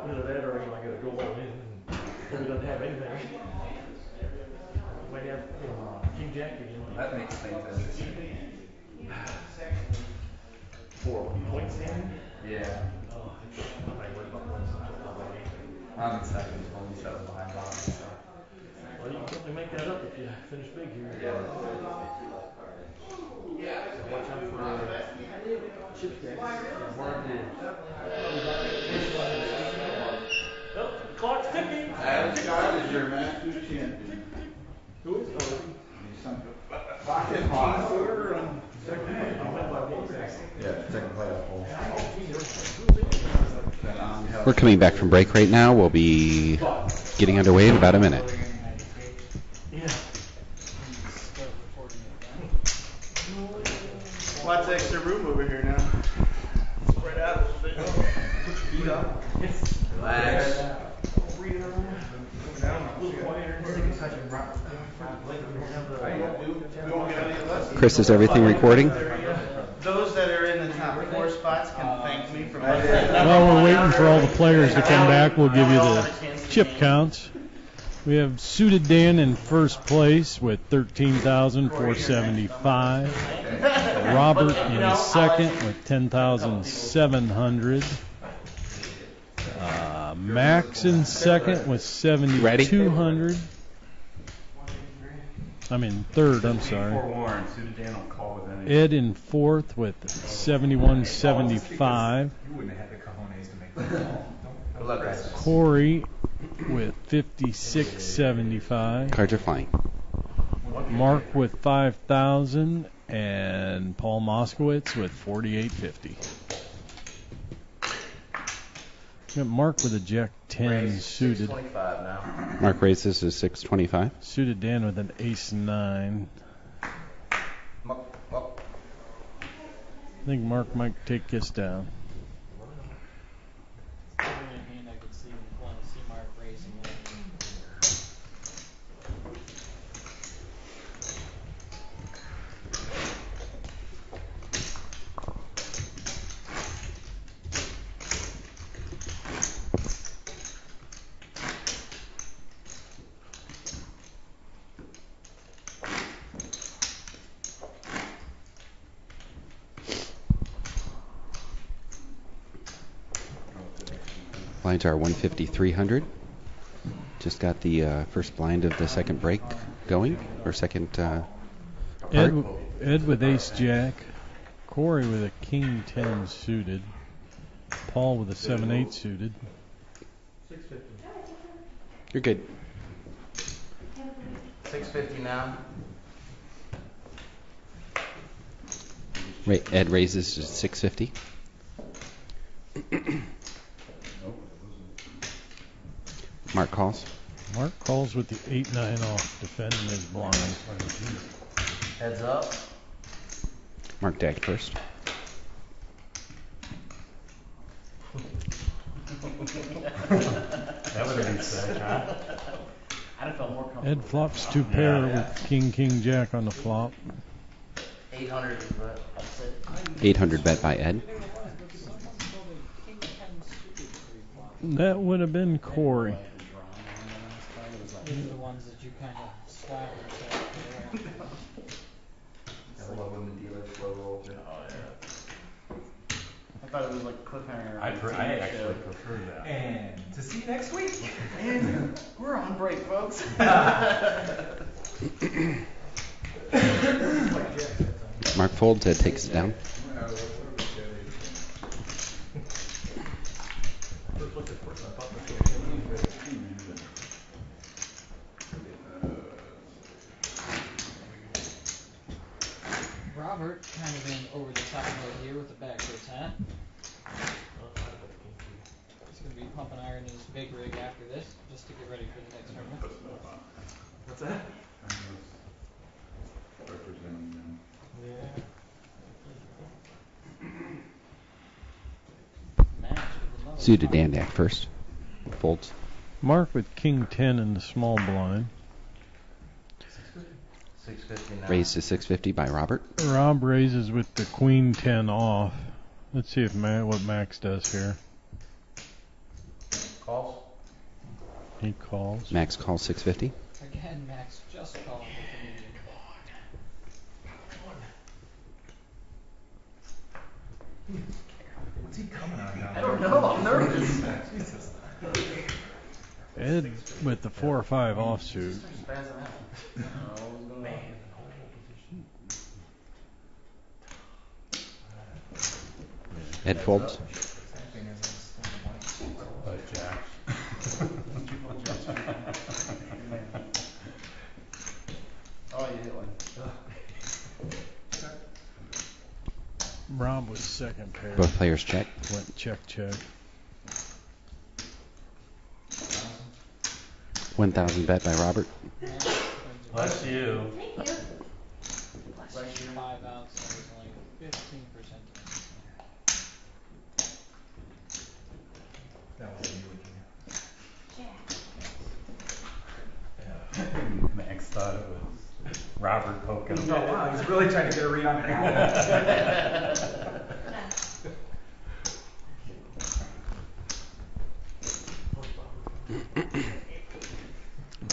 Either that or I gotta go all in and he doesn't have anything. Might have King Jack again. That makes things interesting. 4 points in? Yeah. Oh, I'm not worried about points. I'm in second, 27 behind Bob. So. Well, you can certainly make that up if you finish big here. Yeah. So watch out for chip stacks. Oh, the clock's ticking. Adam Scott is your Masters champion. Who is? He's some 15 footer and Second playoff hole. We're coming back from break right now. We'll be getting underway in about a minute. Lots of extra room over here now. Spread out a little bit. Put your feet up. Relax. Chris, is everything recording? Those that are in the top 4 spots can thank me for my While we're waiting for all the players to come back, we'll give you the chip counts. We have Suited Dan in first place with 13,475. Robert in second with 10,700. Max in second with 7,200. I mean third, I'm sorry. Ed in fourth with 7,175. Corey with 56.75. Cards are flying. Mark with 5,000 and Paul Moskowitz with 48.50. Got Mark with a Jack 10 suited. Mark raises is 625. Suited Dan with an Ace 9. I think Mark might take this down. Blinds are 150, 300. Just got the first blind of the second break going, or second part. Ed with Ace Jack. Corey with a King 10 suited. Paul with a 7-8 suited. You're good. 650 now. Ed raises to 650. Mark calls. Mark calls with the 8-9 off, defending his blind. Heads up. Mark dagged first. That would have been sick, huh? I'd have felt more comfortable. Ed flops 2 pair with King Jack on the flop. 800 is what I said. 800 bet by Ed. That would have been Corey. These are the ones that you kind of slap I love when the dealer slow rolls it. Oh, yeah. I thought it was like cliffhanger. I actually prefer that. And to see you next week. And we're on break, folks. Mark folds, Ed takes it down. Robert kind of been over the top mode here with the backwards hat. He's going to be pumping iron in his big rig after this, just to get ready for the next tournament. What's that? Suited Dan dagged first. Folds. Mark with King 10 in the small blind. 650 now. Raised to 650 by Robert. Rob raises with the Queen 10 off. Let's see if what Max does here. calls. He calls. Max calls 650. Again, Max just calling with the medium. What's he coming on down I there? don't know, I'm nervous. Jesus. Ed with the 4 or 5 offsuit. Spazzing out. Ed folds. Same thing as Jack. Oh, you hit one. Rob with second pair. Both players check. Went check. 1,000 bet by Robert. Bless you. Like 5 outs, so it's only 15%. that was you Max thought it was Robert poking him. Oh wow, he's really trying to get a read on me.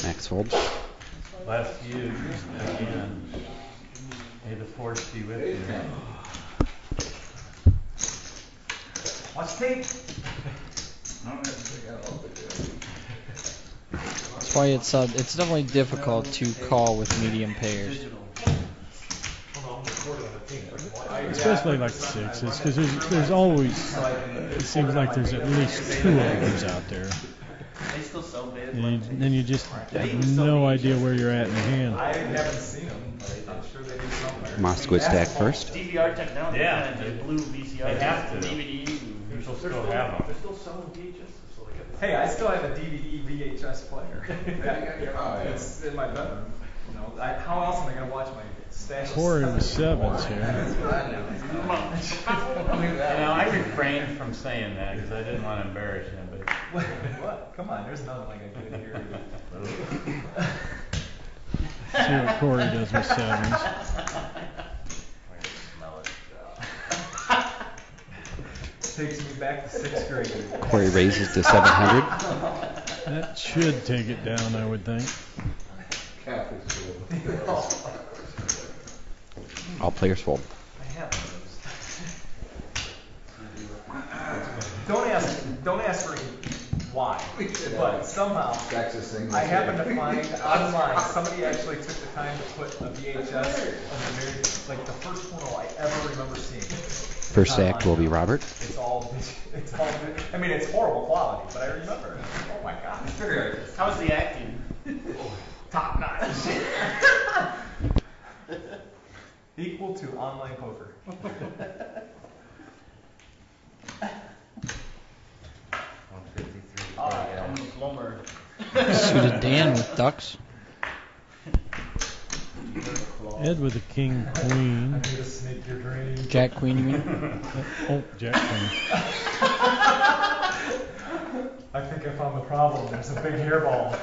Max folds. Bless you again. May the force be with you. Watch tape. That's why it's definitely difficult to call with medium pairs. Especially like the sixes, because there's always, it seems like there's at least 2 of those out there. They still sell bids. And then you just have no idea where you're at in the hand. I haven't seen them, but I'm sure they do somewhere. Moskowitz stack first. DVR technology. Yeah. The blue VCR. They have to. DVDs. People still have them. They're still selling VHS. Hey, I still have a DVD VHS player. It's in my bedroom. You know, how else am I gonna watch my stash? Corey with 7s here. I refrained from saying that because I didn't want to embarrass him. But What? Come on, there's nothing like a good here. See what Corey does with 7s. Takes me back to 6th grade. Corey raises to 700. That should take it down, I would think. All players fold. I have those. Don't ask for why, but somehow I happen to find online somebody actually took the time to put a VHS of the very, like the first porno I ever remember seeing. First act will be Robert. It's all, I mean, it's horrible quality, but I remember. Oh my God. How's the acting? Top notch. Equal to online poker. Plumber. Suited Dan with ducks. Ed with a king, queen. I'm here to sneak your dream. Jack queen, you mean? Oh, Jack queen. I think I found the problem. There's a big hairball.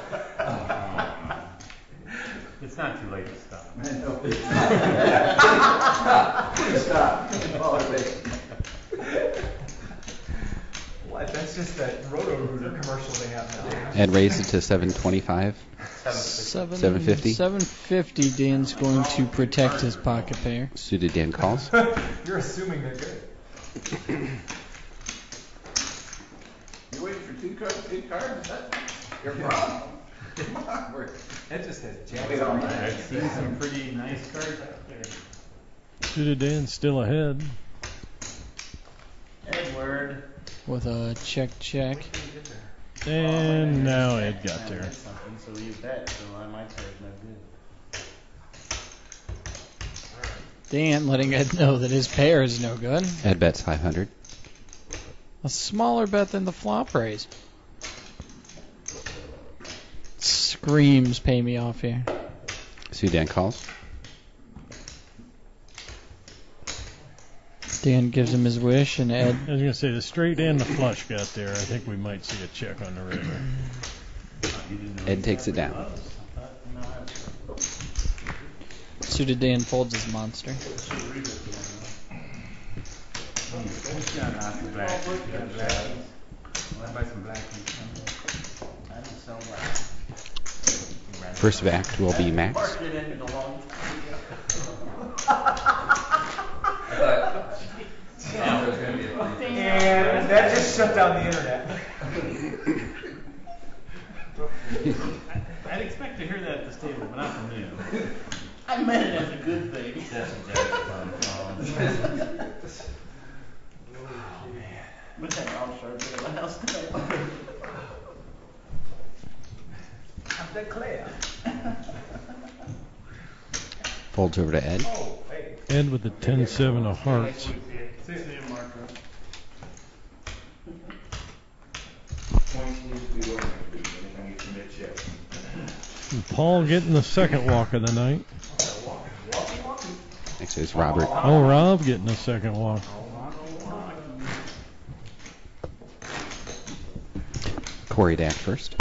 it's not too late to stop. What? That's just that Roto-Rooter commercial they have now. Ed raises to 725. 750. 750. Dan's going to protect his pocket pair. Suited Dan calls. You're assuming they're good. You waiting for 2 cards, 8 cards? Is that your problem? Come on, It just has jacks Wait on on that. I've seen some pretty nice cards out there. Suited Dan still ahead. Edward. With a check. And now Ed got there. Something, so you bet. So my pair's no good. Dan letting Ed know that his pair is no good. Ed bets 500. A smaller bet than the flop raise. Screams pay me off here. Suited Dan calls. Dan gives him his wish, and Ed. I was going to say, the straight and the flush got there. I think we might see a check on the river. Ed takes it down. Suited Dan folds his monster. Who's got off the black? You got black? I'll buy some black ones. First of act will be Max. Mark it ended a long There was gonna be a free And that just shut down the internet. I'd expect to hear that at this table, but not from you. I meant it as a good thing. That's exactly what I'm calling. But that all sharp at my house tonight. I declare. Folds over to Ed. Oh, hey. Ed with the 10-7 of hearts. See you, Marco. Points need to be working anytime you commit yet. And Paul getting the second walk of the night. Next is Robert. Oh, Rob getting the second walk. Corey to act first.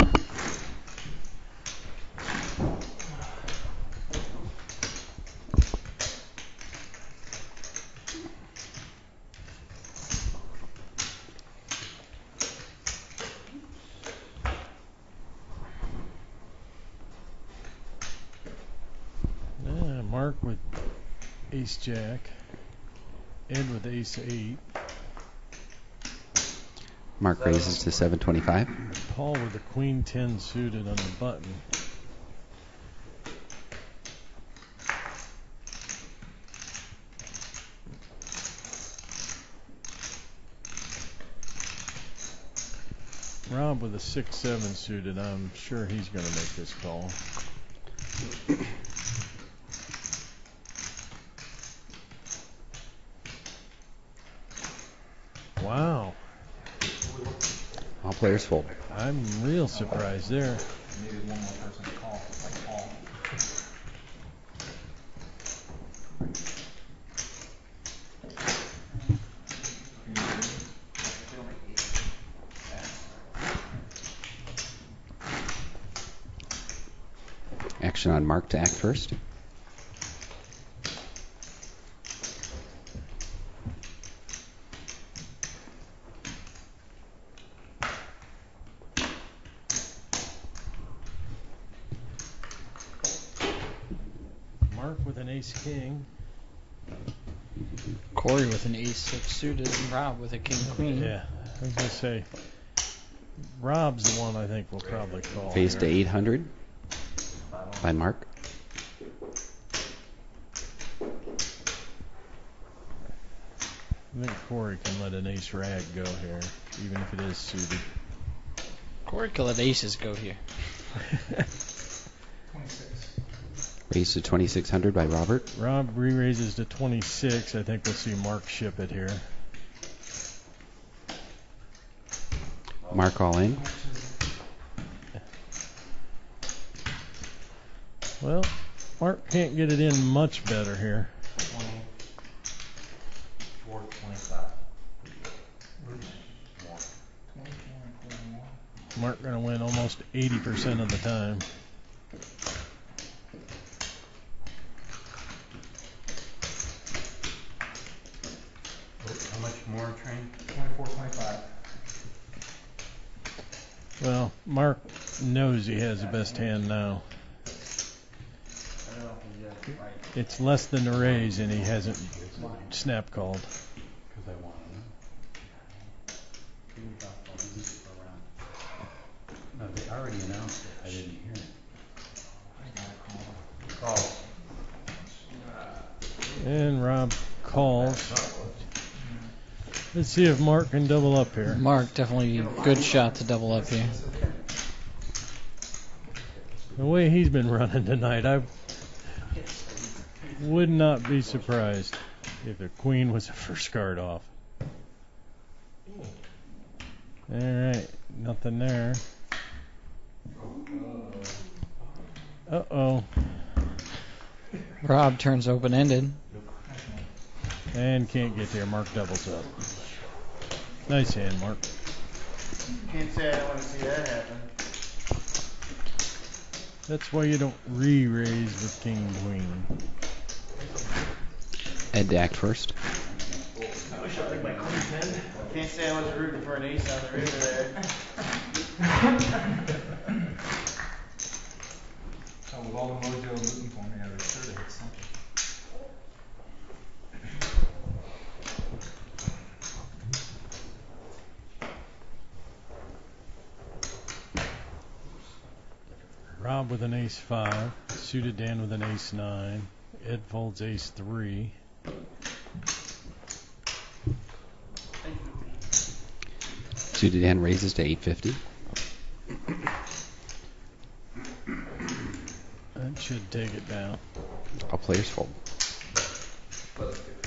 Mark with ace jack. Ed with ace 8. Mark raises to 725. Paul with the queen 10 suited on the button. Rob with a 6-7 suited. I'm sure he's going to make this call. Wow. All players fold. I'm real surprised there. Needed one more person to call, like Paul. Action on Mark to act first. Mark with an ace king. Corey with an ace-6 suited, and Rob with a king-queen. Yeah, I was going to say, Rob's the one I think we'll probably call. Phase to here. 800 by Mark. I think Corey can let an ace rag go here, even if it is suited. Corey could let aces go here. 26. Raised to 2600 by Robert. Rob re-raises to 26. I think we'll see Mark ship it here. Mark all in. Well, Mark can't get it in much better here. 24, 25. Mark gonna win almost 80% of the time. How much more, Train? 24, 25. Well, Mark knows he has the best hand now. I don't know if he's got it right. It's less than a raise, and he hasn't snap called. Because I want to. No, they already announced it. I didn't hear it. Call. And Rob calls. Let's see if Mark can double up here. Mark, definitely a good shot to double up here. The way he's been running tonight, I would not be surprised if the queen was the first card off. Alright, nothing there. Uh-oh. Rob turns open-ended. And can't get there. Mark doubles up. Nice hand, Mark. Can't say I don't want to see that happen. That's why you don't re-raise with king and queen. Ed to act first. I wish I took my queen 10. Can't say I was rooting for an ace on the river there. Rob with an ace-5. Suited Dan with an ace-9. Ed folds ace-3. Suited Dan raises to 850. That should take it down. All players fold. Let's do it.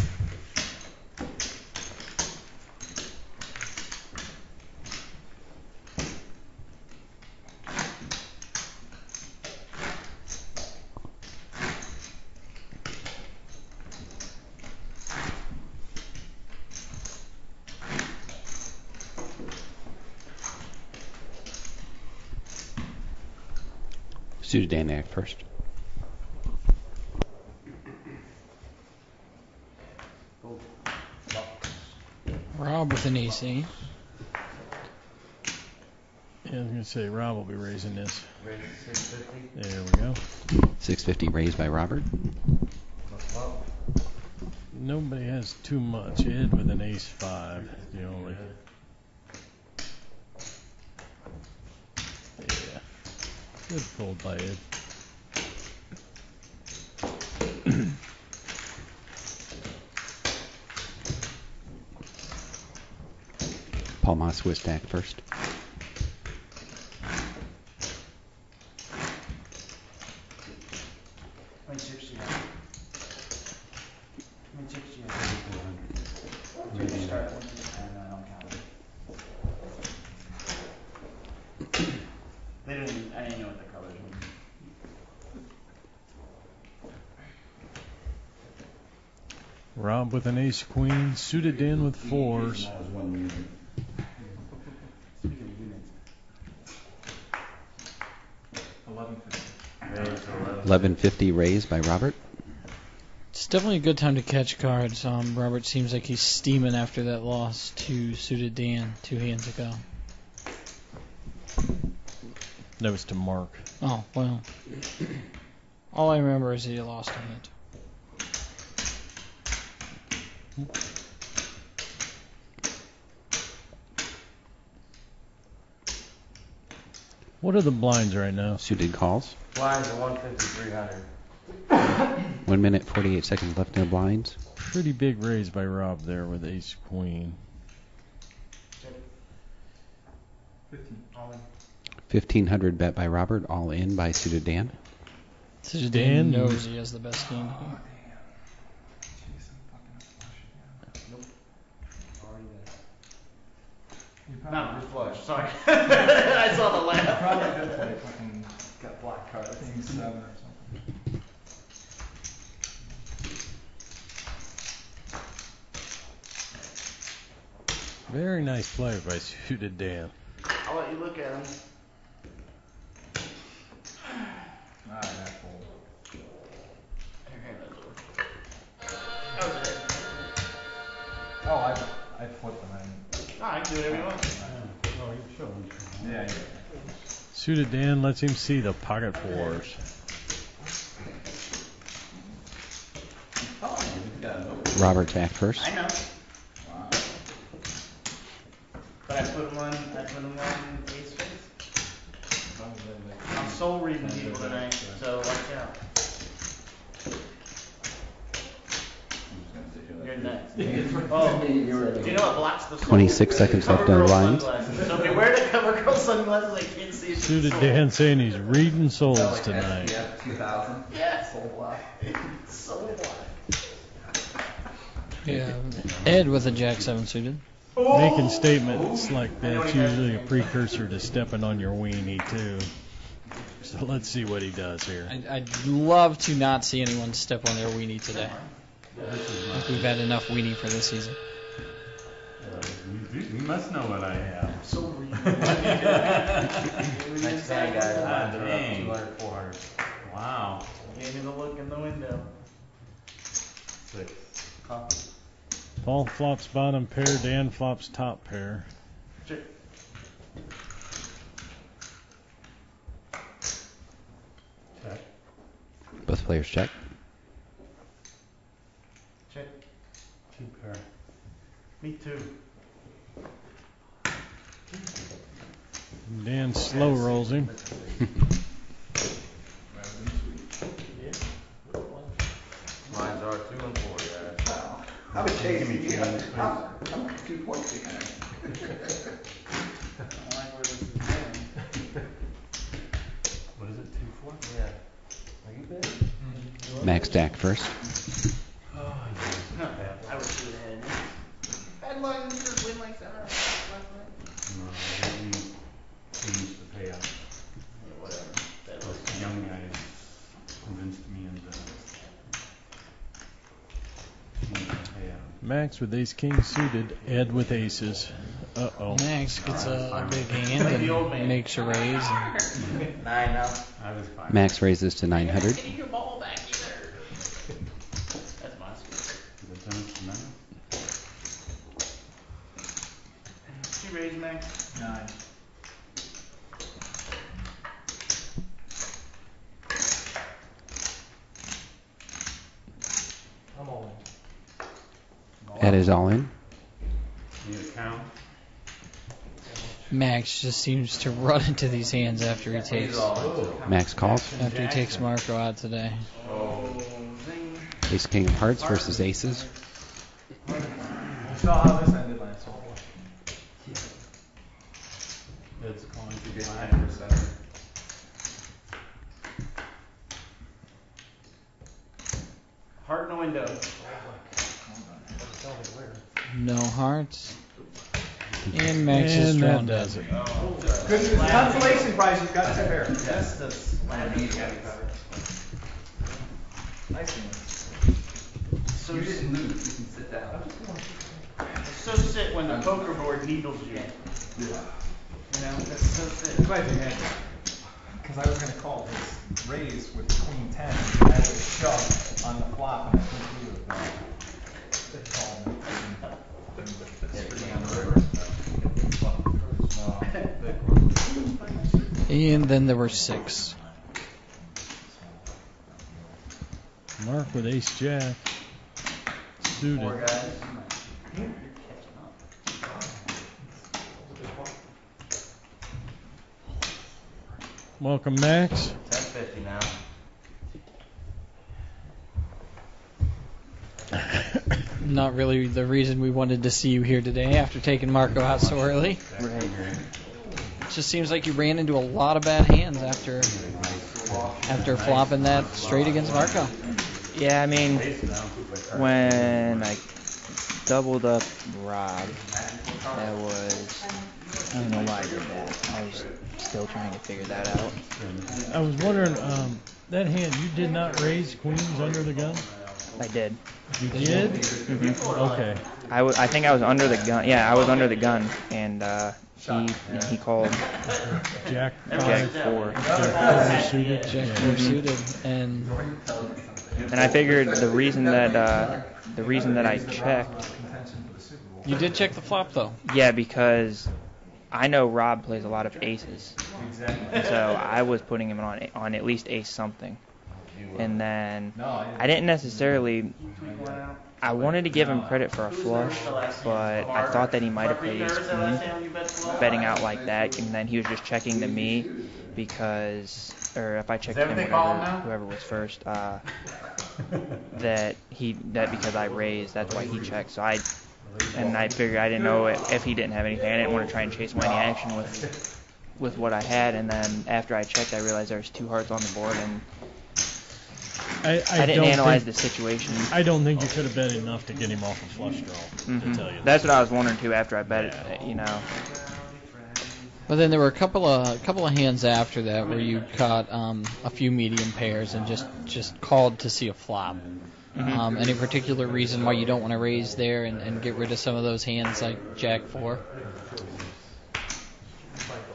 Suited Dan act first. Rob with an ace-8. Yeah, I was going to say Rob will be raising this. Raise 650. There we go. 650 raised by Robert. Nobody has too much. Ed with an ace-5. The only. Yeah. Good fold by Ed. Paul Moss with stack first. How many chips do you have? How many chips do you have? Did you start with this? I don't count it. They didn't, I didn't know what the colors were. Rob with an ace-queen. Suited Dan with 4s. Speaking of units. 1150. Raise 1150 raised by Robert. It's definitely a good time to catch cards. Robert seems like he's steaming after that loss to Suited Dan 2 hands ago. That was to Mark. Oh, well. All I remember is that he lost a hand. What are the blinds right now? Suited calls. Blinds are 150, 300. 1 minute, 48 seconds left in the blinds. Pretty big raise by Rob there with ace-queen. 15. All in. 1500 bet by Robert. All in by Suited Dan. Suited Dan Dan knows he has the best game here. Jeez, I'm fucking up flush again. Already there. You probably Not did flush, flush. sorry. I saw the You laugh. probably did play fucking got black card. I think he's 7 or something. Very nice play by Suited Dan. I'll let you look at them. Alright, that fold. Oh, I flipped them in. I can do whatever you want. Oh, you show them. Yeah, yeah. Suited Dan lets him see the pocket 4s. Robert's act first. I know. But I put them on ace face. I'm soul reading people tonight, so watch out. You're next. Oh, do you know what blocks the soul? 26 seconds left in the blinds. So beware to cover girl sunglasses, I can't see it. Suited Dan saying he's reading souls tonight. Yeah, 2000. Yes. Soul block. Soul block. Yeah. Ed with a Jack 7 suited. Making statements like that's usually a precursor to stepping on your weenie too. So let's see what he does here. I'd love to not see anyone step on their weenie today. Like we've had enough weenie for this season. You must know what I have. Soul reading. Next time, guys. Ah, dang. 200, 400. Wow. Gave me the look in the window. 6. Paul flops bottom pair, Dan flops top pair. Check. Check. Both players check. Check. 2 pair. Me too. Dan slow rolls him. like where this is going. What is it, 2-4? Yeah. Are you good? Max Stack first. Oh, yes. No, I would shoot ahead. Bad luck, you just win like that last night. No, they changed the payout. Yeah, whatever. That Plus the young guys convinced me and changed the payout. Max with ace king suited. Ed with aces. Uh-oh. Max gets a big hand Like the old and man. makes a raise. And 9 now. I was fine. Max raises to 900. Getting your ball back either. That's my score. Is it done to 9? She raised Max. 9. I'm all in. Ed is all in. Need a count? Max just seems to run into these hands after he takes Max calls. Marco out today. Ace king of hearts versus aces. You saw how this ended last time. It's calling to Get get 9%. Heart in the window. No hearts. And Max is And drawn that dead. does it. Good news. Consolation prize, you've got 2 pairs. That's the slab. Nice game. So You didn't lose, you can sit down. so sit when the poker board needles you. You know, that's so sit. Glad you had that. Because I was going to call his raise with queen 10. I had a shove on the flop, and I couldn't do it. And then there were 6. Mark with ace jack. Suited. Poor guys. Welcome, Max. 1050 now. Not really the reason we wanted to see you here today after taking Marco out so early. Right. It just seems like you ran into a lot of bad hands after flopping that straight against Marco. Yeah, I mean, when I doubled up Rob, that was, I don't know why I did that. I was still trying to figure that out. I was wondering, that hand, you did not raise queens under the gun? I did. You did? Mm-hmm. Okay. I think I was under the gun. Yeah, I was under the gun, and he called Jack Jack 4. Suited. Jack Yeah. 4 suited, and And I figured the reason that I checked. you did check the flop though. Yeah, because I know Rob plays a lot of aces, so I was putting him on at least ace something. And then I didn't necessarily. I wanted to give him credit for a flush, but I thought that he might have played ace queen, betting out like that, and then he was just checking to me because, or if I checked him, whoever was first, that because I raised, that's why he checked. So I figured I didn't know if he didn't have anything. I didn't want to try and chase any action with what I had, and then after I checked, I realized there was 2 hearts on the board, and I didn't analyze the situation. I don't think you could have bet enough to get him off a flush draw, to tell you That's what I was wondering too after I bet it, you know. But then there were a couple of hands after that where you caught a few medium pairs and just called to see a flop. Any particular reason why you don't want to raise there and get rid of some of those hands like Jack 4?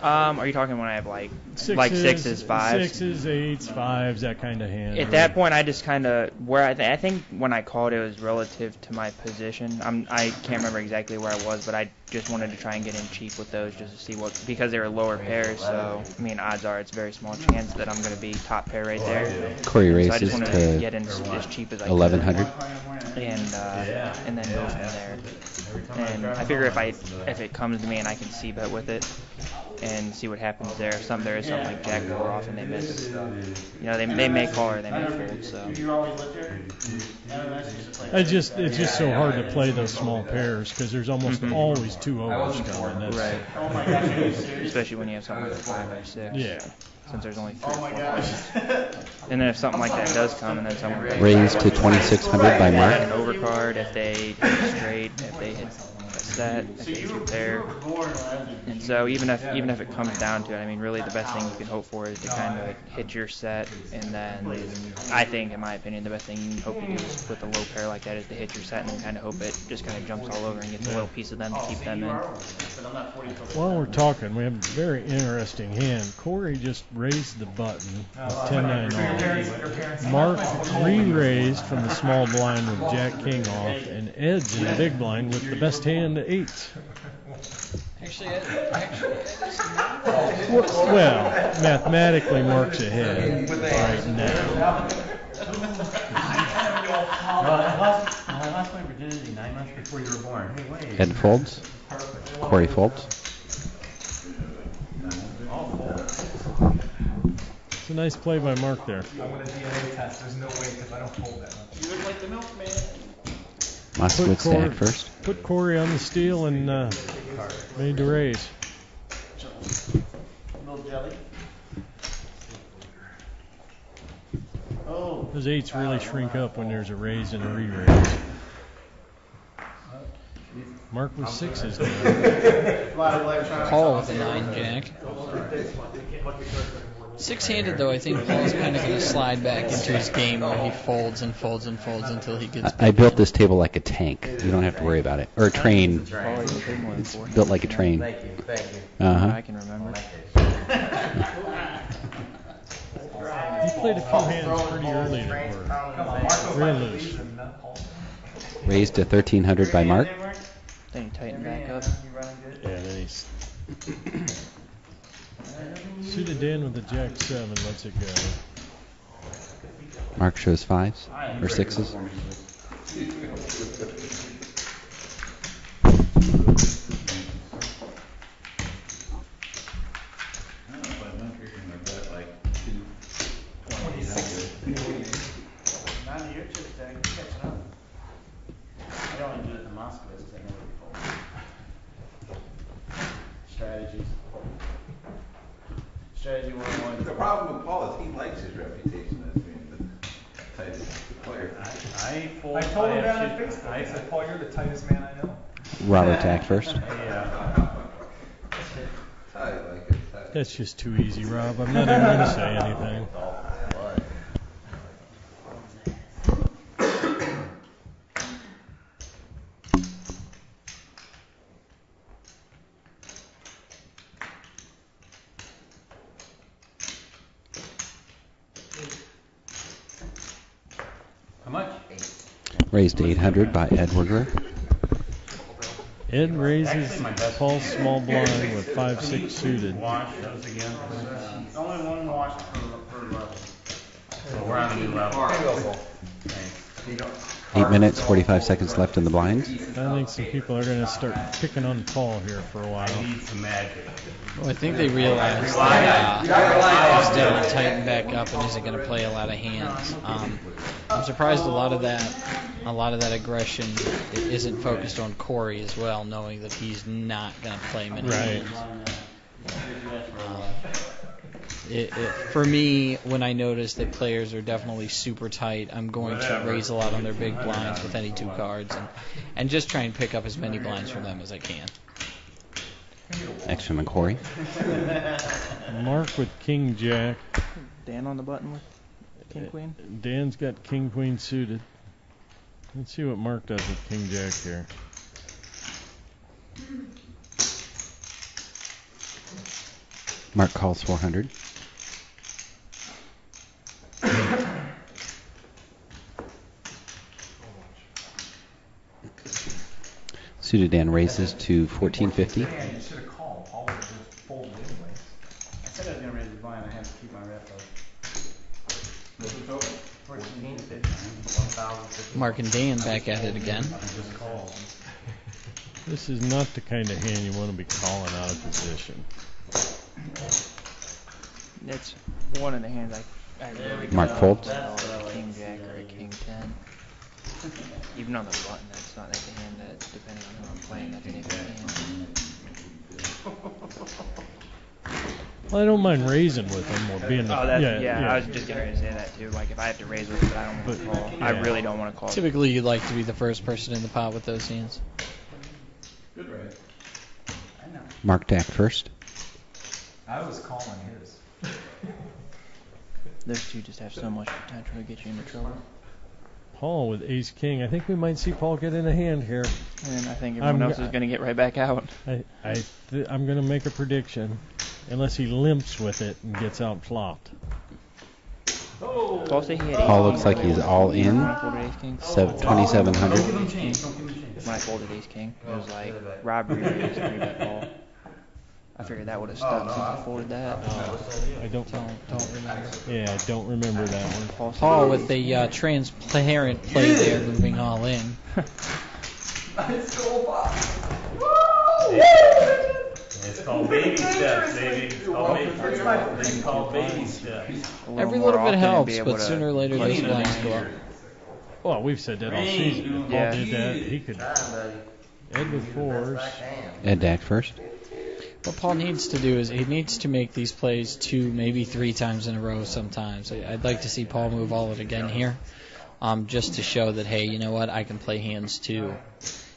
Are you talking when I have like sixes, fives? 6s, 8s, 5s, that kind of hand. At that point, I just kind of I think when I called it was relative to my position. I can't remember exactly where I was, but I just wanted to try and get in cheap with those just to see because they were lower pairs. So I mean, odds are it's a very small chance that I'm going to be top pair right there. Corey So I raises just wanted to get to in as cheap as I 1100. could, and then go from there. And I figure if it comes to me and I can see bet with it and see what happens there. If there is something like Jack 4 off and they miss, you know, they may call or they may fold. So it's just so hard to play those small pairs because there's almost always two overs coming. That's Right. Oh my gosh, are you serious? Especially when you have something like a 5 or 6. Yeah. Since there's only 3 Oh or my 4 gosh. players. And then if something like that does come, and then someone Raised to 2,600 by an Mark. overcard, if they hit a straight, if they hit a set, if they hit a pair. And so even if it comes down to it, I mean, really the best thing you can hope for is to kind of hit your set, and then I think, in my opinion, the best thing you can hope to do is with a low pair like that is to hit your set and then kind of hope it just kind of jumps all over and gets a little piece of them to keep them in. While we're talking, we have a very interesting hand. Corey just raised the button, 10-9 off. Mark re-raised from the small blind with Jack King off, and Ed's in the big blind with the best hand, 8s. Actually, Well, mathematically, Mark's ahead right now. I lost my virginity 9 months before you were born. Hey, wait. Ed folds. Corey folds. It's a nice play by Mark there. I want a DNA test. There's no way because I don't hold that much. You look like the milkman. Moskowitz to add first. Put Corey on the steal and made to raise. Milk jelly. Oh. Those 8s really shrink up when there's a raise and a re-raise. Mark with 6s now. Paul with a 9 jack. 6-handed though, I think Paul's kind of going to slide back into his game where he folds and folds and folds until he gets. I built this table like a tank. You don't have to worry about it. Or a train. It's built like a train. Thank you. Uh-huh. I can remember. He played a few hands pretty early in the quarter. Real loose. Raised to 1,300 by Mark. Then you tighten back up. Yeah, then he's suited Dan with the Jack 7, lets it go. Mark shows 5s or 6s. Not to your chips, Jack. You're catching up. I don't want to do it to Moskowitz because I know what he folds. Strategies. Strategy 101. The problem with Paul is he likes his reputation as being the tightest player. I told him that on Facebook. I said, Paul, you're the tightest man I know. Robert to act first. Tight like it, tight. That's just too easy, Rob. I'm not even going to say anything. How much? Raised to 800 by Ed Wigler. Ed raises Paul's small blind with 5-6 suited. Wash those again. Only one wash per level. So we're on a new level. Thanks. 8 minutes, 45 seconds left in the blinds. I think some people are going to start picking on Paul here for a while. I need some magic. Well, I think they realized that he's going to tighten back up and isn't going to play a lot of hands. I'm surprised a lot of that aggression isn't focused on Corey as well, knowing that he's not going to play many hands. For me, when I notice that players are definitely super tight, I'm going to raise a lot on their big blinds with any 2 cards and just try and pick up as many blinds from them as I can. Next from Corey. Mark with King Jack. Dan on the button with King Queen. Dan's got King Queen suited. Let's see what Mark does with King Jack here. Mark calls 400. Suited Dan raises to 1450. Man, you should have called. Paul would have just folded anyways. I said I was going to raise the blind. I had to keep my rep up. 14, 15, 1,000. Mark and Dan back at it again. This is not the kind of hand you want to be calling out of position. It's one of the hands I really Mark folds. a King Jack or a King 10. Even on the button, that's not like a hand that, depending on who I'm playing, that's an equal hand. Well, I don't mind raising with him or being. Oh, that's, yeah, I was just getting ready to say that too. Like if I have to raise with it, I don't want to call. I really don't want to call. Typically, you'd like to be the first person in the pot with those hands. Good raise. Mark Dak first. I was calling his. Those two just have so much potential to get you into trouble. Paul with ace king. I think we might see Paul get in a hand here. And I think everyone else is going to get right back out. I'm going to make a prediction, unless he limps with it and gets out flopped. Paul said he had Paul looks like he's all in. 2,700. When I folded ace king, it was like Rob re-raised 3-bet Paul. I figured that would have stuck since I folded that. I don't remember. Yeah, I don't remember that one. Paul with the transparent play there, moving all in. It's called baby steps, baby. It's called baby steps. Every little bit helps, but sooner or later those blinds go up. Well, we've said that all season. If Paul did that, he could. Ed with fours. Ed Dak first. What Paul needs to do is he needs to make these plays 2, maybe 3 times in a row sometimes. I'd like to see Paul move all it again here, just to show that, hey, you know what, I can play hands too.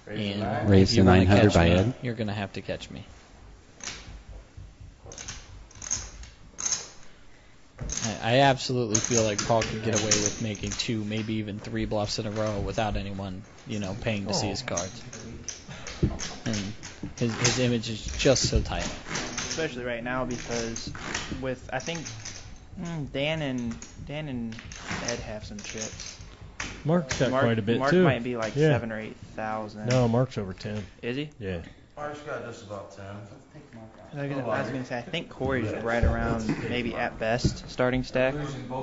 And Raise if you to want to 900 catch by me, Ed. you're going to have to catch me. I absolutely feel like Paul could get away with making 2, maybe even 3 bluffs in a row without anyone, paying to see his cards. And his image is just so tight. Especially right now because with I think Dan and Ed have some chips. Mark's got quite a bit Mark too. Mark might be like 7,000 or 8,000. No, Mark's over 10. Is he? Yeah. Mark's got just about 10. I was going to say, I think Corey's right around maybe at best starting stack,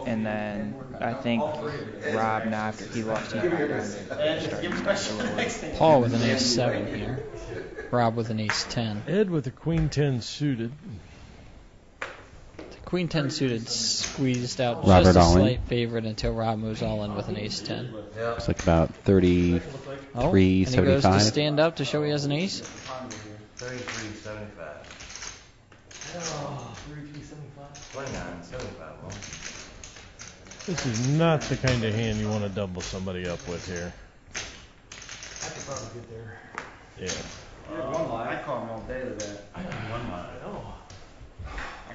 and then I think Rob now after he lost he's starting stack. Paul with an ace-7 here. Rob with an ace-10. Ed with a queen-10 suited. The queen-10 suited squeezed out Robert just a all in. slight favorite until Rob moves all in with an ace-10. Looks like about 33, Oh, and he goes to 75. stand up to show he has an ace. 33.75. Oh, 29.75. This is not the kind of hand you want to double somebody up with here. I could probably get there. Yeah. I call him all day with that. I got one line.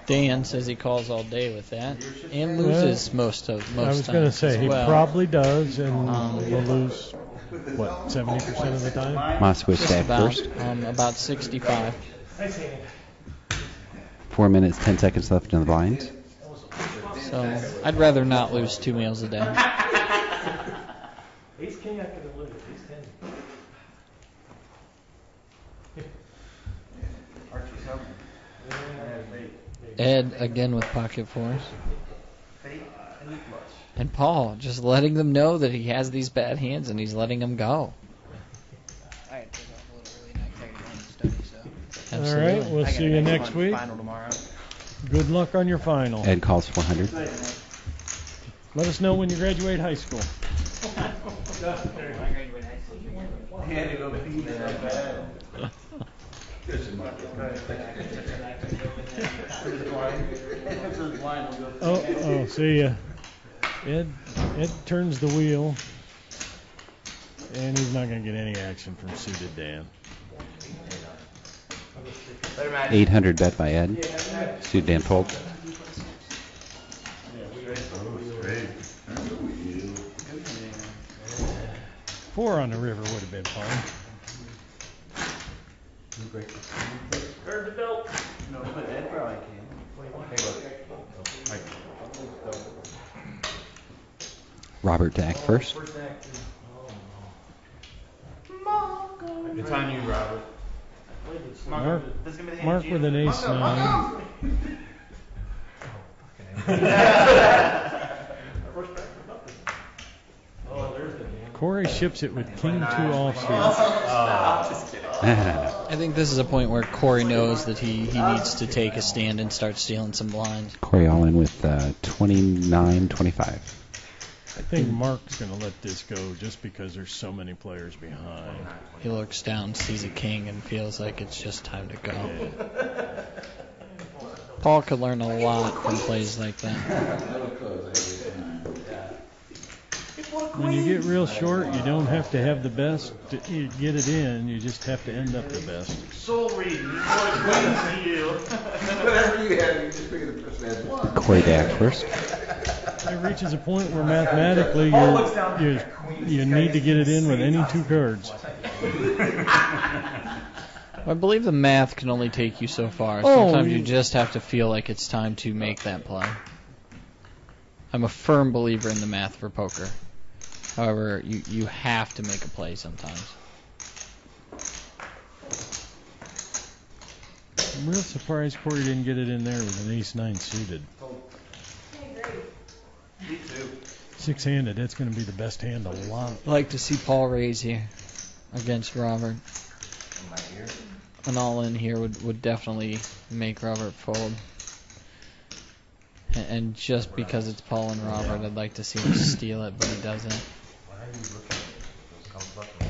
Dan says he calls all day with that and loses most I times. was going to say, he well. probably does, and will lose, 70% of the time? Moskowitz Just stack about, first. about 65. 4 minutes, 10 seconds left in the blinds. So I'd rather not lose 2 meals a day. Ace king I could have lived. Ace 10. Archie's helping. Ed again with pocket fours. Fate and flush. And Paul just letting them know that he has these bad hands and he's letting them go. I had to take off a little early tonight because I got to go study, so. All Absolutely. right, we'll I got see a you next next one, week. Final tomorrow. Good luck on your final. Ed calls 400. Let us know when you graduate high school. He had to go pee that bad. Oh, see ya. Ed turns the wheel, and he's not going to get any action from suited Dan. 800 bet by Ed. Suit Dan fold. Four on the river would have been fun. Curve the belt. No, but Ed probably can. Robert Dak first. It's on you, Robert. Mark with an ace-9. Corey ships it with king 2 offsuit. I think this is a point where Corey knows that he needs to take a stand and start stealing some blinds. Corey all in with 29.25. I think Mark's going to let this go just because there's so many players behind. He looks down, sees a king, and feels like it's just time to go. Yeah. Paul could learn a lot from plays like that. When you get real short, you don't have to have the best to get it in. You just have to end up the best. Soul reading. What you. Whatever you have, you just figure the person has one. Corey Dax first. It reaches a point where mathematically you need to get it in with any two cards. I believe the math can only take you so far. Oh, Sometimes you just have to feel like it's time to make that play. I'm a firm believer in the math for poker. However, you have to make a play sometimes. I'm real surprised Corey didn't get it in there with an ace-9 suited. Me too. Six-handed, that's going to be the best hand a lot. I'd like to see Paul raise here against Robert. An all-in here would definitely make Robert fold. And just because it's Paul and Robert, I'd like to see him steal it, but he doesn't. Why are you looking at those comes up with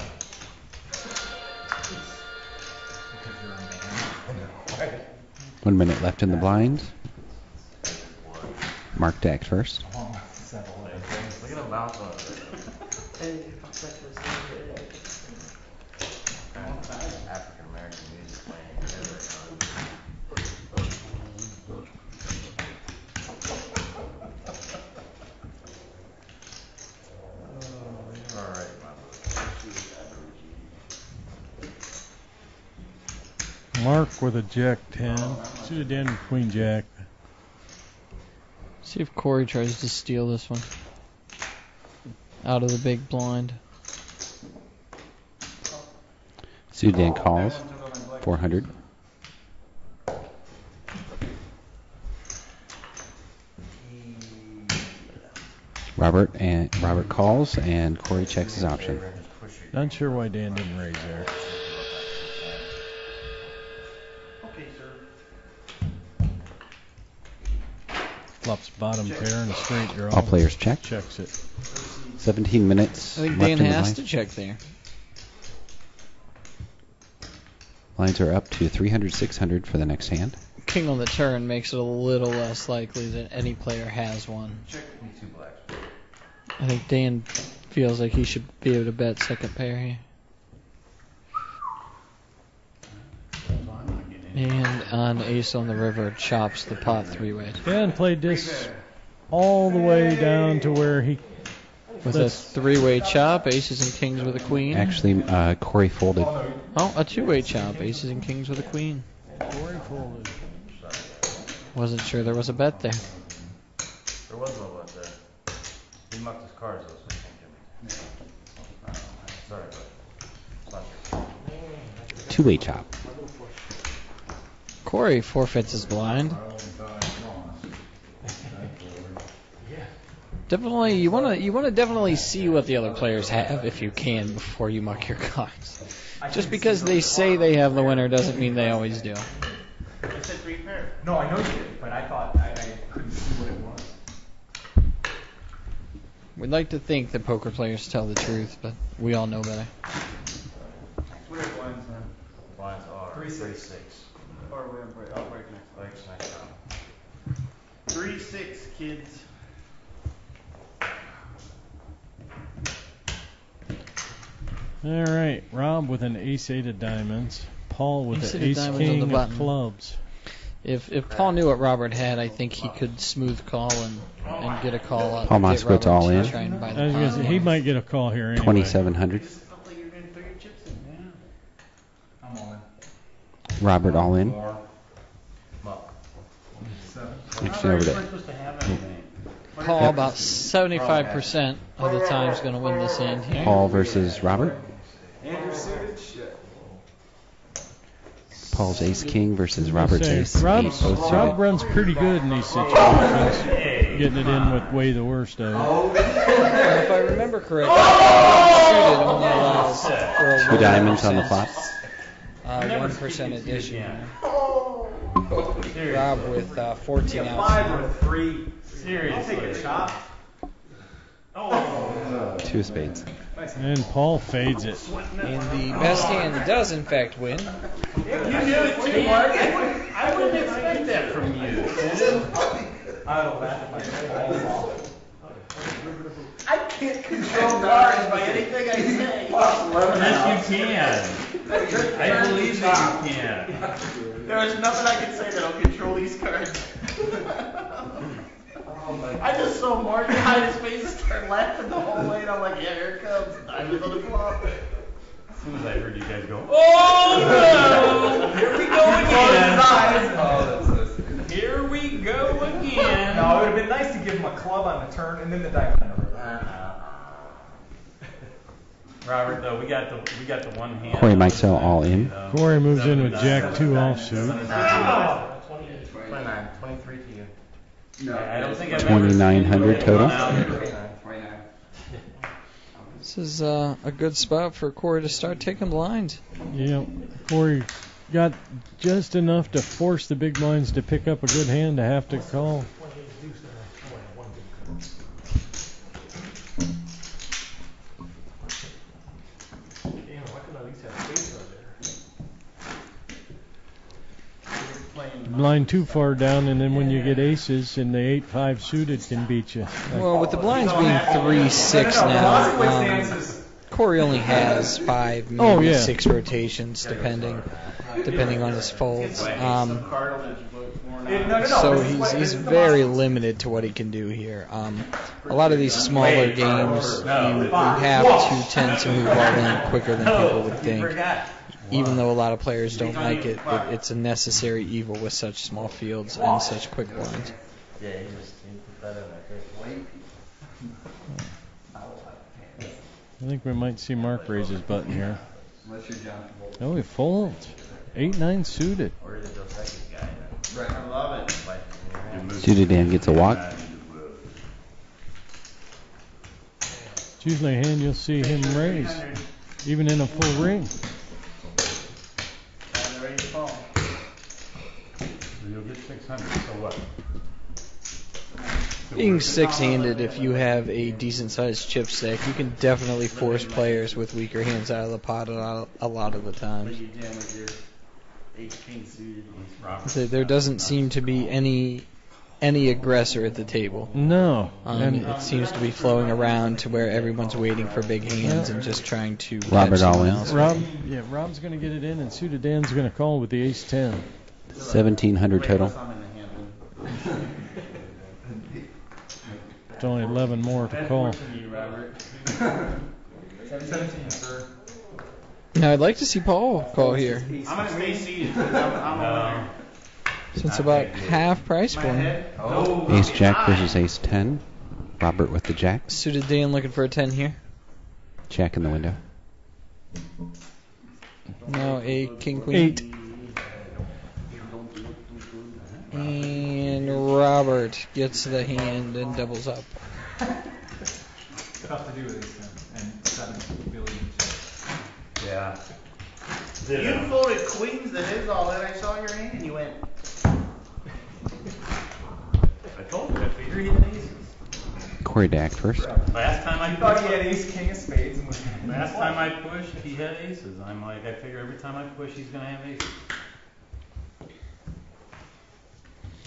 that? 1 minute left in the blinds. Mark Dax first. Look at him bounce on it. African American music playing. Mark with a Jack-10. Should have done Queen Jack. See if Corey tries to steal this one out of the big blind. Sudan calls. 400. Robert calls and Corey checks his option. Not sure why Dan didn't raise there. Okay, sir. Flops bottom pair and a straight draw. All players check. Checks it. 17 minutes I think left Dan in the has blind. to check there. Blinds are up to 300, 600 for the next hand. King on the turn makes it a little less likely that any player has one. Check me 2 blacks. I think Dan feels like he should be able to bet second pair here. And on ace on the river, chops the pot 3-way. Dan played this all the way down to where he... With a 3-way chop, aces and kings with a queen. Actually, Corey folded. Oh, a 2-way chop, aces and kings with a queen. Corey folded. Wasn't sure there was a bet there. There was no bet there. He mucked his cards though, so he can't give me. Sorry, but it's not your 2-way chop. Corey forfeits his blind. Definitely, you want to definitely see what the other players have if you can before you muck your cards. Just because they say they have the winner doesn't mean they always do. I said 3 pair. No, I know you did, but I thought I couldn't see what it was. We'd like to think that poker players tell the truth, but we all know better. What are blinds, man? Blinds are 3-6. Or I'll break next. Breaks next time. 3-6, kids. All right, Rob with an ace-8 of diamonds. Paul with Ace the eight of diamonds on ace-king the of button. clubs. If Paul knew what Robert had, I think he could smooth call and get a call up. Paul get Moskowitz Robert all to in. try and buy I the was gonna pot. say, he might get a call here anyway. 2,700. Just felt like you were going to throw your chips in, man. I'm all in. Robert all in. Muck. 7. Next over to supposed to have anything. Paul about 75% of the time is going to win this hand here. Paul versus Robert. Andrew suited? Shit. Paul's ace-king versus Robert's ace-8. Rob Both suited. runs pretty good in these situations, getting it in with way the worst of it. And if I remember correctly, suited only allows for a 2 diamonds on the flop. 1% addition. Rob with 14 5 outs. or 3. Seriously. I'll take a chop. Oh. Two of spades. And Paul fades it. And the best hand does, in fact, win. You knew it too, Mark. I wouldn't expect that from you. I don't laugh. I can't control cards by anything I say. Yes, you can. I believe that you can. There's nothing I can say that'll control these cards. I just saw Mark behind his face and start laughing the whole way, and I'm like, yeah, here it comes. Diamonds on the flop. As soon as I heard you guys go, Oh no! Here we go again. Oh, that's so stupid. Here we go again. No, it would have been nice to give him a club on the turn and then the diamond on the river. Robert, though, we got the one hand. Corey Mixell all in. Corey moves in with Jack 2 offsuit. 29, 23 to you. No, I don't think I've 2,900 total. 29. This is a good spot for Corey to start taking blinds. Yeah, Corey got just enough to force the big blinds to pick up a good hand to have to call. Blind too far down, and then when you get aces and the 8-5 suited can beat you. Well, with the blinds being 3-6 now, Corey only has 5, maybe 6 rotations, depending on his folds. So he's very limited to what he can do here. A lot of these smaller games, you have to tend to move all in quicker than people would think. Even though a lot of players don't like it, it's a necessary evil with such small fields and such quick blinds. Yeah, you put that in there. I think we might see Mark raise his button here. Unless you're John. Oh, he folds. 8-9 suited. Or is it the second guy then? Right. I love it. Suited hand gets a walk. It's usually a hand you'll see him raise, even in a full ring. Ready to fall. You'll get 600, so what? Being 6-handed, if you have a decent-sized chip stack, you can definitely force players with weaker hands out of the pot a lot of the times. There doesn't seem to be any aggressor at the table. No. And it seems to be flowing around to where everyone's waiting for big hands and just trying to Robert catch someone all in. else. Rob's going to get it in, and Suited Dan's going to call with the ace-10. 1,700 total. It's only 11 more to call. 17, sir. Now, I'd like to see Paul call here. I'm going to stay seated. I'm a winner. So it's about half price for him. Ace Jack versus Ace 10. Robert with the Jack. Suited Dan looking for a 10 here. Jack in the window. Now a King Queen. 8. And Robert gets the hand and doubles up. Tough to do with these and 7 billion. Yeah. You folded queens that is all in. I saw your hand. You went. I told you, I figured he had aces. Corey Dack first. Last time I thought he pushed, had ace, king of spades, and was last time I pushed, he had aces. I'm like, I figure every time I push, he's gonna have aces.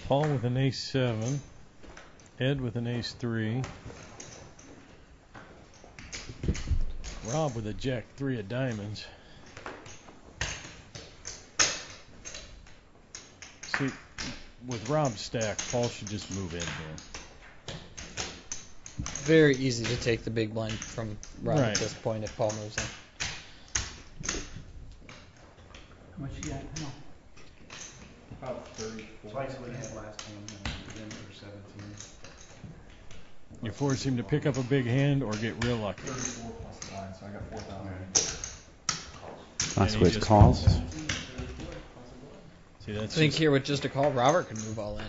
Paul with an ace-7. Ed with an ace-3. Rob with a jack-3 of diamonds. See, with Rob's stack, Paul should just move in here. Very easy to take the big blind from Rob Right. at this point if Paul moves in. How much you got now? about 34. Twice what he had last time. Then for 17. You force him to pick up a big hand or get real lucky. 34 plus the line, so I got 4,000. Oswitz calls. See, that's I think just, here with just a call, Robert can move all in.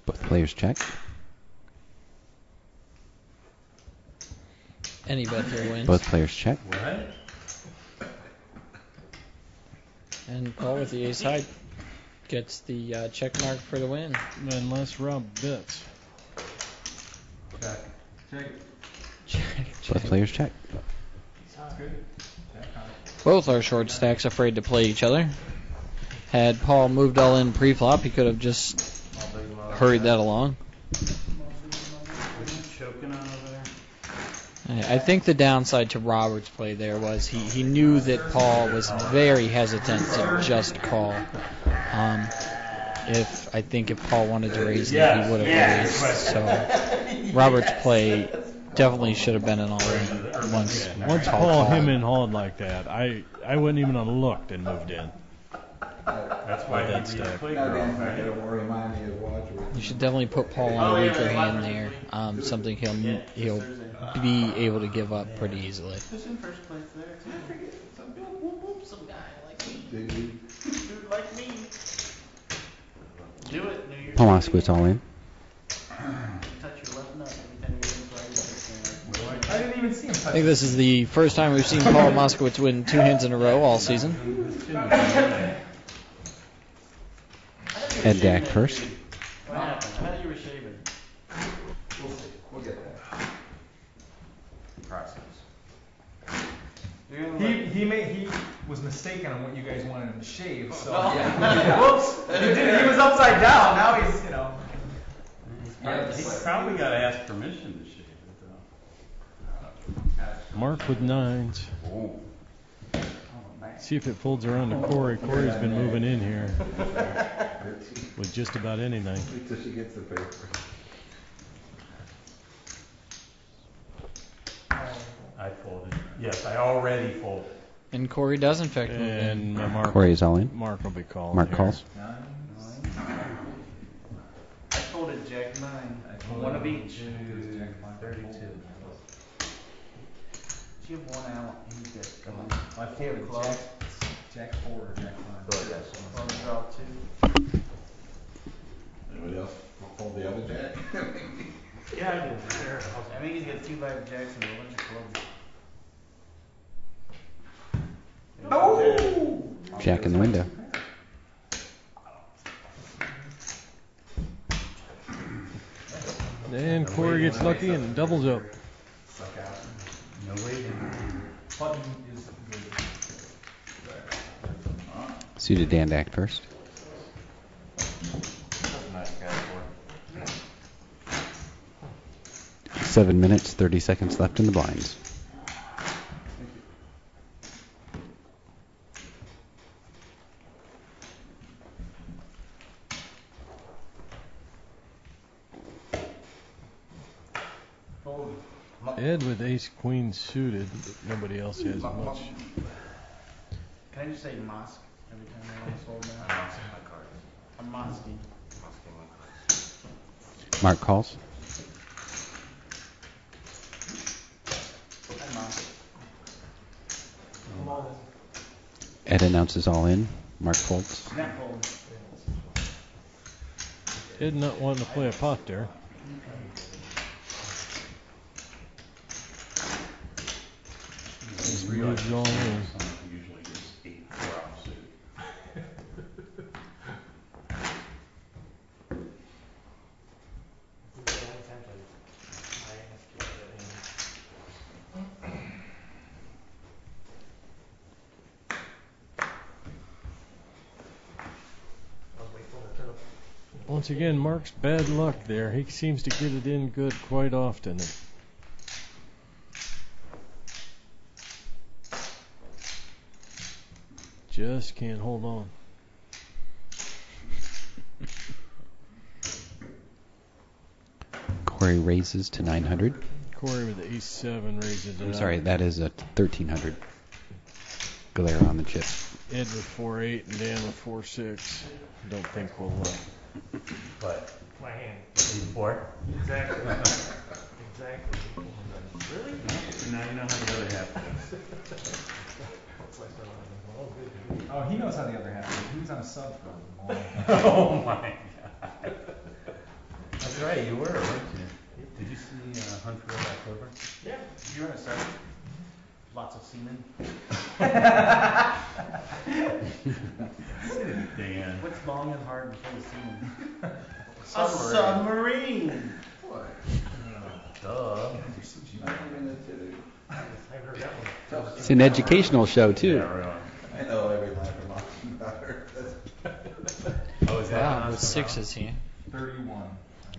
Both players check. Any bet here wins. Both players check. What? And call with the ace high. gets the check mark for the win. Unless Rob bets. Both players check. Both our short stacks afraid to play each other. Had Paul moved all in pre-flop, he could have just hurried that along. Choking on over there. I think the downside to Robert's play there was he knew that Paul was very hesitant to just call. If Paul wanted to raise it, he would have raised. So Robert's play definitely should have been an all-in once Paul him and hauled like that, I wouldn't even have looked and moved in. That's why that he stack. You should definitely put Paul on a weaker hand there. Something he'll be able to give up pretty easily. Who's in first place there? I forget. Some guy like me. Dude like me. Do it, New Year's. Paul Moskowitz all in. Touch your left nut every time you win, so I didn't even see him touch I think this is the first time we've seen Paul Moskowitz win 2 hands in a row all season. Ed Dack first. What happened? I thought you were shaving. We'll see. We'll get there. Process. He was mistaken on what you guys wanted him to shave. So Whoops. He was upside down. Now he's He's probably got to ask permission to shave it, though. Mark with 9s. See if it folds around to Corey. Corey's been moving in here with just about anything. Wait till she gets the paper. I folded. Yes, I already folded. And Corey does in fact move in. And Mark, Corey's all in. Mark will be calling. Mark here. calls. I folded Jack 9. One of each. 32. You have one out. He's good. Come on. I folded Jack 4 or Jack 5. Well, draw 2. Anybody else hold the other jack? Yeah, I do. Sure. I think he's got 2 5 jacks and a bunch of clubs. Oh! Jack in the window. And Corey gets lucky and doubles up. No waiting. Button is good. Suited Dan Dack first. That's a nice guy for. 7 minutes, 30 seconds left in the blinds. Ed with ace queen suited, but nobody else has much. Can I just say mosque every time I want to fold I'm that? mosking my cards. I'm mosking. Mosking my cards. Mark calls. I'm mosking. Ed announces all in. Mark folds. Snap fold. Ed not wanting to play a pot there. Moves all in. Usually gets 8 for offsuit. Once again, Mark's bad luck there. He seems to get it in good quite often. Just can't hold on. Corey raises to 900. Corey with the ace-7 raises it I'm up. sorry, that is a 1300. Glare on the chip. Ed with 4-8 and Dan with 4-6. Don't think we'll. But My hand. 4. Exactly. Exactly. Really? Now you know how the other half goes. Oh, he knows how the other half is. He was on a sub for a long time. Oh my god. That's right, you were, weren't you? Did you see Hunt for Red October? Yeah, you're on a sub. Lots of semen. Dan. What's long and hard before the seaman? A submarine. What? Duh. It's an educational show too. Yeah, really. I know every line from Austin Powers. Oh, is that Wow, an with Austin sixes here. 31.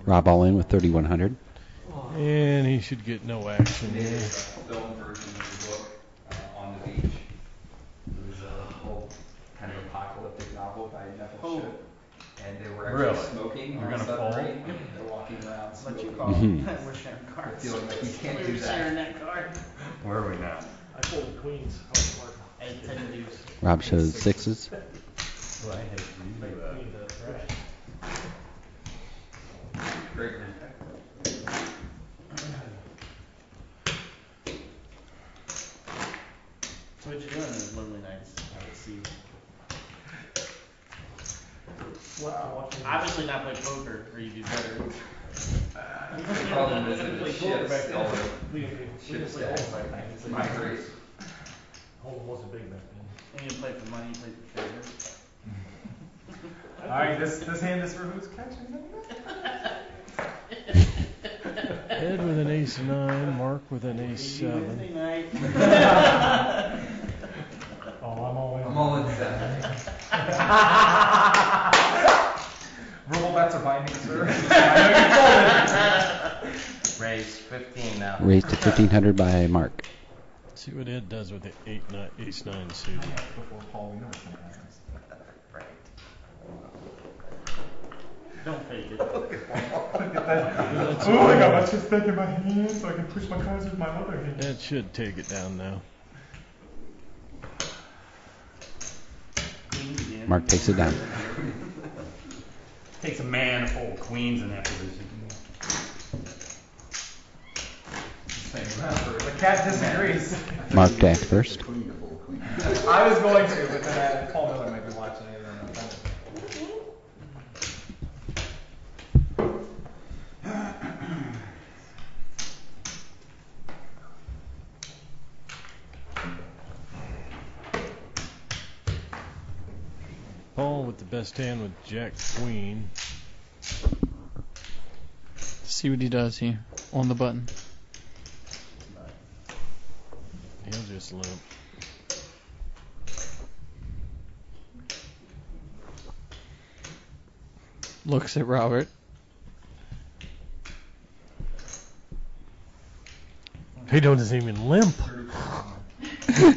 Rob all in with 3,100. And he should get no action They did a here. film version of the book on the beach. It was a whole kind of apocalyptic novel by Netflix. And they were actually Really? smoking You're on gonna a fall? submarine. They're walking around Let you smoking. call. Mhm. We're sharing cards. Feeling like you can't We do were that. sharing that card. Where are we now? I pulled the queens. Hey, 10 deuce. Rob shows sixes. Well, I hate you. Great. So what you doing those lonely nights? I would see. Obviously not play poker, or you do better. The problem is that the ships all ships that migrate. Hold was a big man. You didn't play for money, you played for treasure. Alright, this hand is for who's catching them. Ed with an ace-9, Mark with an ace-7. Wednesday night. Oh, I'm all in. I'm all in 7. Verbal bets are binding, sir. I know you folded. Raise 15 now. Raised to 1,500 by Mark. See what Ed does with the ace-9 suited. Before Paul, we know what's going to happen. Right. Don't fake it. Oh, I got my chest back in my hand so I can push my cards with my other hand. That should take it down now. Mark takes it down. Takes a man to fold queens in that position. The cat disagrees. Mark jacks first. I was going to, but then Paul Miller might be watching it. Paul with the best hand with Jack Queen. See what he does here on the button. He'll just limp. Looks at Robert. He doesn't even limp. You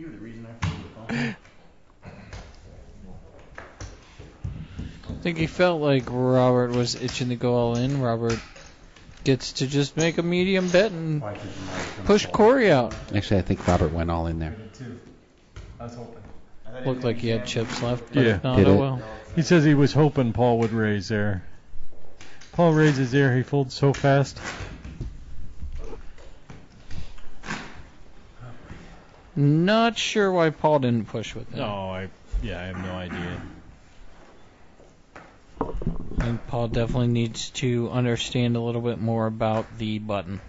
were the reason I folded the phone. I think he felt like Robert was itching to go all in. Robert gets to just make a medium bet and push Corey out. Actually, I think Robert went all in there. I was hoping. Looked like he had chips left, but Yeah. if not, Did oh it? well. He says he was hoping Paul would raise there. Paul raises there, he folds so fast. Not sure why Paul didn't push with it. No, I have no idea. I think Paul definitely needs to understand a little bit more about the button.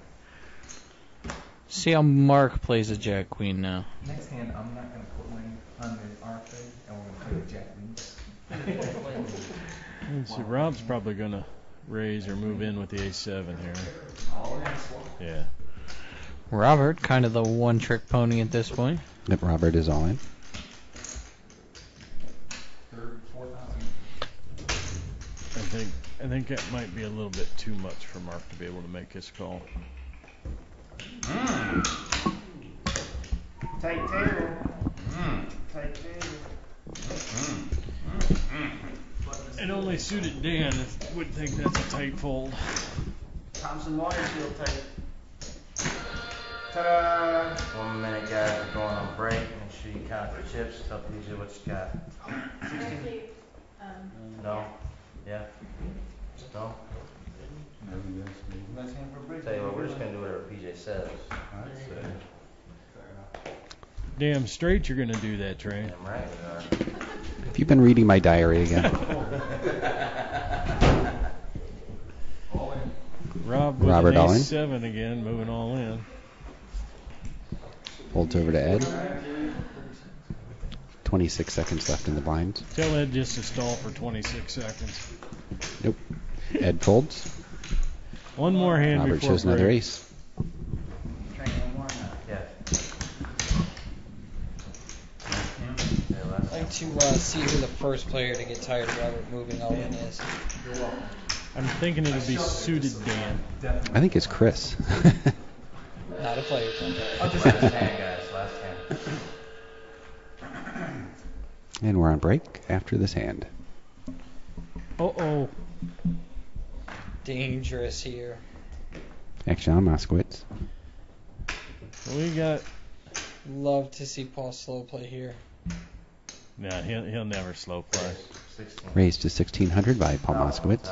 See how Mark plays a Jack Queen now. Next hand, I'm not going to put mine on the R thing, and we're going to play the Jack Queens. Let's see, Rob's probably going to raise or move in with the ace-7 here. Yeah. Robert, kind of the one-trick pony at this point. Yep, Robert is all in. I think that might be a little bit too much for Mark to be able to make his call. Tight table. Tight table. And only suited Dan would think that's a tight fold. Thompson Waterfield tight. Ta-da! 1 minute, guys. We're going on break. Make sure you count your chips. Tell PJ what you got. 16. No? Yeah? No? Nice hand for a break. Tell you what, we're just going to do whatever PJ says. Damn straight you're going to do that, Trey. Damn right we are. Have you been reading my diary again? Rob with Robert an all in. ace-7 again, moving all in. Folds over to Ed. 26 seconds left in the blind. Tell Ed just to stall for 26 seconds. Nope. Ed folds. One more hand Robert before shows another break. ace. Yeah. I'd like to see who the first player to get tired of Robert moving all in is. I'm thinking it'll be suited Dan. I think it's Chris. Not a player. I'll just last hand, guys. Last hand. And we're on break after this hand. Uh-oh. Dangerous here. Action on Moskowitz. We got... Love to see Paul slow play here. Nah, he'll never slow play. 16. Raised to 1600 by Paul Moskowitz.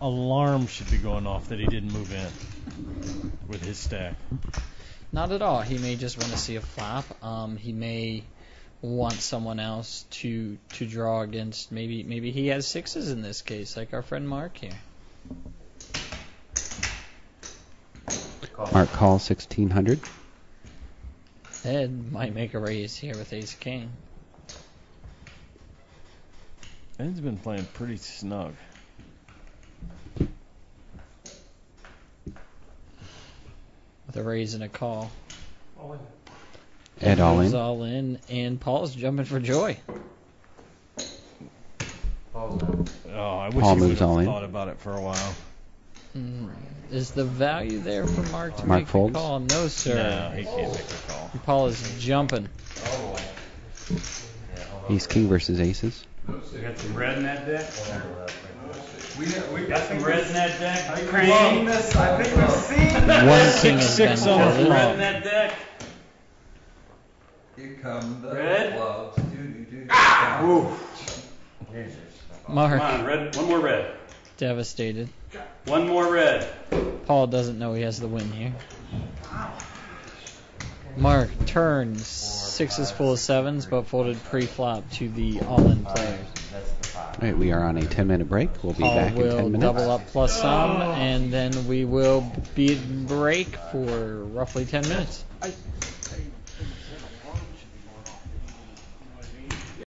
Alarm should be going off that he didn't move in with his stack. Not at all. He may just want to see a flop. He may want someone else to draw against. Maybe he has sixes in this case, like our friend Mark here. Mark calls 1600. Ed might make a raise here with ace king. Ed's been playing pretty snug. With a raise and a call. Ed all moves in. all in, and Paul's jumping for joy. Oh, I wish Paul he would moves have all in. thought about it for a while. Is the value there for Mark to Mark make folds? the call? No, sir. No, he can't make a call. Paul is jumping. Ace king versus aces. We got some red in that deck. We Got some red in that deck. I think we've seen this. One king has been 6-6 on the Got some folded. red in that deck. Here come the Red? gloves. Do-do-do. Mark, Come on, red. One more red. devastated. One more red. Paul doesn't know he has the win here. Mark turns sixes full of sevens, but folded pre-flop to the all-in players. All right, we are on a 10-minute break. We'll be Paul back in 10 will minutes. double up plus some, and then we will be at break for roughly 10 minutes.